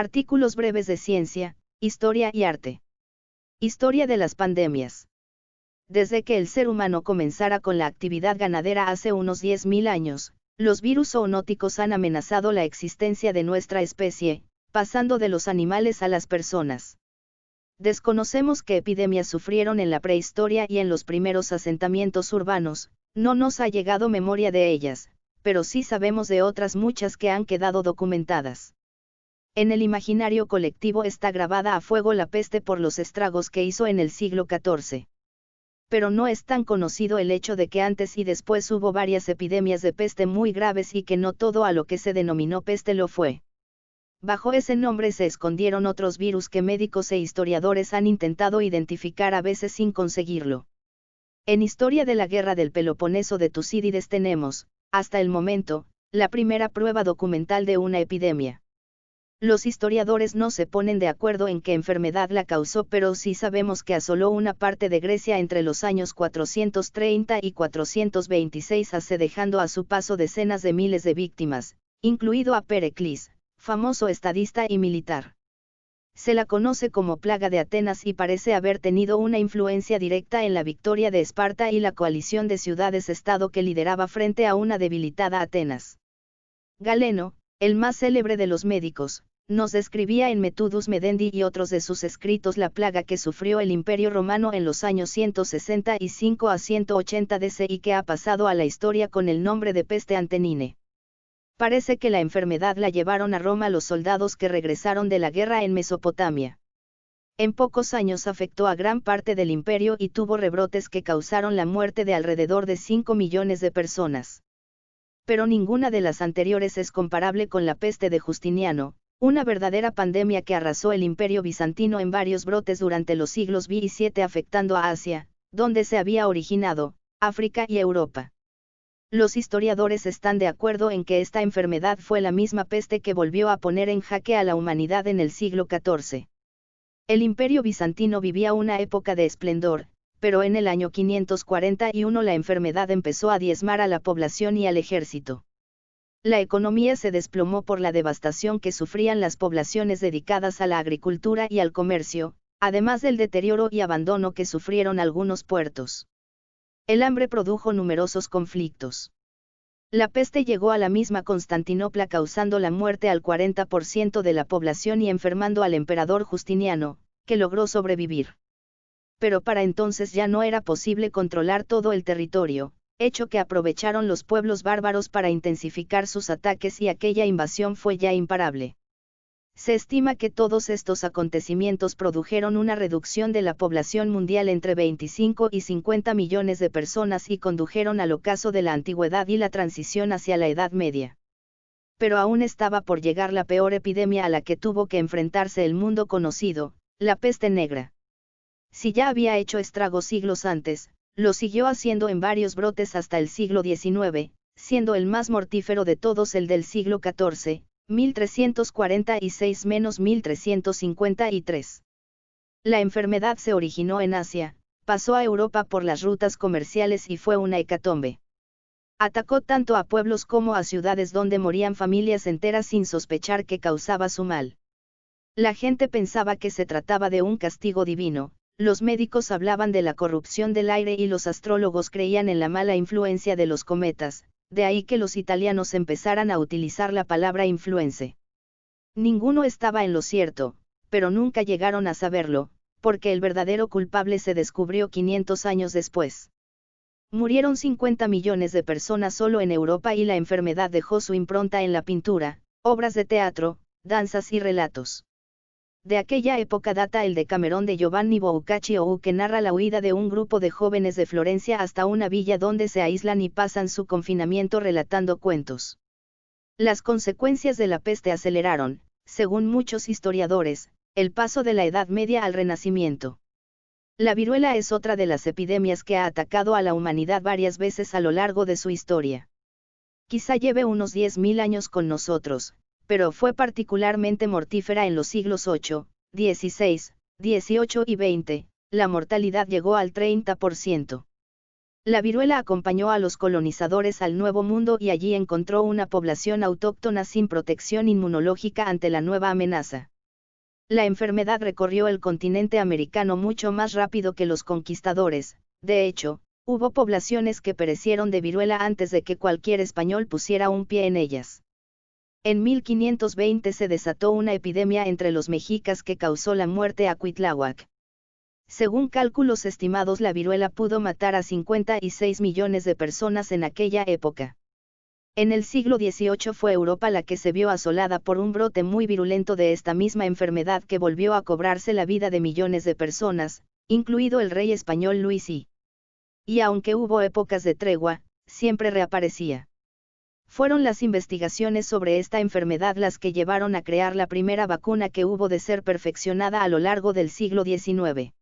Artículos breves de ciencia, historia y arte. Historia de las pandemias. Desde que el ser humano comenzara con la actividad ganadera hace unos 10.000 años, los virus zoonóticos han amenazado la existencia de nuestra especie, pasando de los animales a las personas. Desconocemos qué epidemias sufrieron en la prehistoria y en los primeros asentamientos urbanos, no nos ha llegado memoria de ellas, pero sí sabemos de otras muchas que han quedado documentadas. En el imaginario colectivo está grabada a fuego la peste por los estragos que hizo en el siglo XIV. Pero no es tan conocido el hecho de que antes y después hubo varias epidemias de peste muy graves y que no todo a lo que se denominó peste lo fue. Bajo ese nombre se escondieron otros virus que médicos e historiadores han intentado identificar a veces sin conseguirlo. En Historia de la Guerra del Peloponeso de Tucídides tenemos, hasta el momento, la primera prueba documental de una epidemia. Los historiadores no se ponen de acuerdo en qué enfermedad la causó, pero sí sabemos que asoló una parte de Grecia entre los años 430 y 426 AC, dejando a su paso decenas de miles de víctimas, incluido a Pericles, famoso estadista y militar. Se la conoce como plaga de Atenas y parece haber tenido una influencia directa en la victoria de Esparta y la coalición de ciudades-estado que lideraba frente a una debilitada Atenas. Galeno, el más célebre de los médicos, nos describía en Metudus Medendi y otros de sus escritos la plaga que sufrió el Imperio Romano en los años 165 a 180 DC y que ha pasado a la historia con el nombre de peste antenine. Parece que la enfermedad la llevaron a Roma los soldados que regresaron de la guerra en Mesopotamia. En pocos años afectó a gran parte del imperio y tuvo rebrotes que causaron la muerte de alrededor de 5 millones de personas. Pero ninguna de las anteriores es comparable con la peste de Justiniano, una verdadera pandemia que arrasó el imperio bizantino en varios brotes durante los siglos V y VII, afectando a Asia, donde se había originado, África y Europa. Los historiadores están de acuerdo en que esta enfermedad fue la misma peste que volvió a poner en jaque a la humanidad en el siglo XIV. El imperio bizantino vivía una época de esplendor, pero en el año 541 la enfermedad empezó a diezmar a la población y al ejército. La economía se desplomó por la devastación que sufrían las poblaciones dedicadas a la agricultura y al comercio, además del deterioro y abandono que sufrieron algunos puertos. El hambre produjo numerosos conflictos. La peste llegó a la misma Constantinopla, causando la muerte al 40% de la población y enfermando al emperador Justiniano, que logró sobrevivir. Pero para entonces ya no era posible controlar todo el territorio, hecho que aprovecharon los pueblos bárbaros para intensificar sus ataques, y aquella invasión fue ya imparable. Se estima que todos estos acontecimientos produjeron una reducción de la población mundial entre 25 y 50 millones de personas y condujeron al ocaso de la antigüedad y la transición hacia la Edad Media. Pero aún estaba por llegar la peor epidemia a la que tuvo que enfrentarse el mundo conocido, la peste negra. Si ya había hecho estragos siglos antes, lo siguió haciendo en varios brotes hasta el siglo XIX, siendo el más mortífero de todos el del siglo XIV, 1346-1353. La enfermedad se originó en Asia, pasó a Europa por las rutas comerciales y fue una hecatombe. Atacó tanto a pueblos como a ciudades donde morían familias enteras sin sospechar que causaba su mal. La gente pensaba que se trataba de un castigo divino. Los médicos hablaban de la corrupción del aire y los astrólogos creían en la mala influencia de los cometas, de ahí que los italianos empezaran a utilizar la palabra influenze. Ninguno estaba en lo cierto, pero nunca llegaron a saberlo, porque el verdadero culpable se descubrió 500 años después. Murieron 50 millones de personas solo en Europa y la enfermedad dejó su impronta en la pintura, obras de teatro, danzas y relatos. De aquella época data el Decamerón de Giovanni Boccaccio, que narra la huida de un grupo de jóvenes de Florencia hasta una villa donde se aíslan y pasan su confinamiento relatando cuentos. Las consecuencias de la peste aceleraron, según muchos historiadores, el paso de la Edad Media al Renacimiento. La viruela es otra de las epidemias que ha atacado a la humanidad varias veces a lo largo de su historia. Quizá lleve unos 10.000 años con nosotros, pero fue particularmente mortífera en los siglos VIII, XVI, XVIII y XX, la mortalidad llegó al 30%. La viruela acompañó a los colonizadores al Nuevo Mundo y allí encontró una población autóctona sin protección inmunológica ante la nueva amenaza. La enfermedad recorrió el continente americano mucho más rápido que los conquistadores. De hecho, hubo poblaciones que perecieron de viruela antes de que cualquier español pusiera un pie en ellas. En 1520 se desató una epidemia entre los mexicas que causó la muerte a Cuitláhuac. Según cálculos estimados, la viruela pudo matar a 56 millones de personas en aquella época. En el siglo XVIII fue Europa la que se vio asolada por un brote muy virulento de esta misma enfermedad que volvió a cobrarse la vida de millones de personas, incluido el rey español Luis I. Y aunque hubo épocas de tregua, siempre reaparecía. Fueron las investigaciones sobre esta enfermedad las que llevaron a crear la primera vacuna que hubo de ser perfeccionada a lo largo del siglo XIX.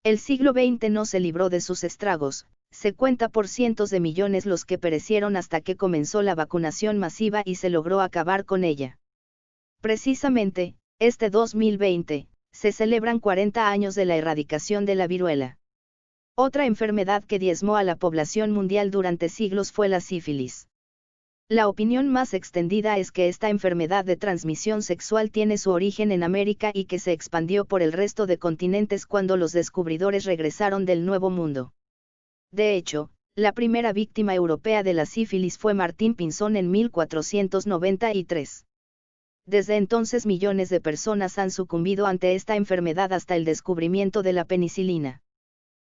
El siglo XX no se libró de sus estragos, se cuenta por cientos de millones los que perecieron hasta que comenzó la vacunación masiva y se logró acabar con ella. Precisamente, este 2020, se celebran 40 años de la erradicación de la viruela. Otra enfermedad que diezmó a la población mundial durante siglos fue la sífilis. La opinión más extendida es que esta enfermedad de transmisión sexual tiene su origen en América y que se expandió por el resto de continentes cuando los descubridores regresaron del Nuevo Mundo. De hecho, la primera víctima europea de la sífilis fue Martín Pinzón en 1493. Desde entonces millones de personas han sucumbido ante esta enfermedad hasta el descubrimiento de la penicilina.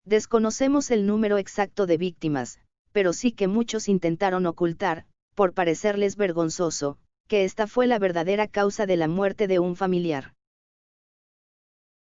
Desconocemos el número exacto de víctimas, pero sí que muchos intentaron ocultar, por parecerles vergonzoso, que esta fue la verdadera causa de la muerte de un familiar.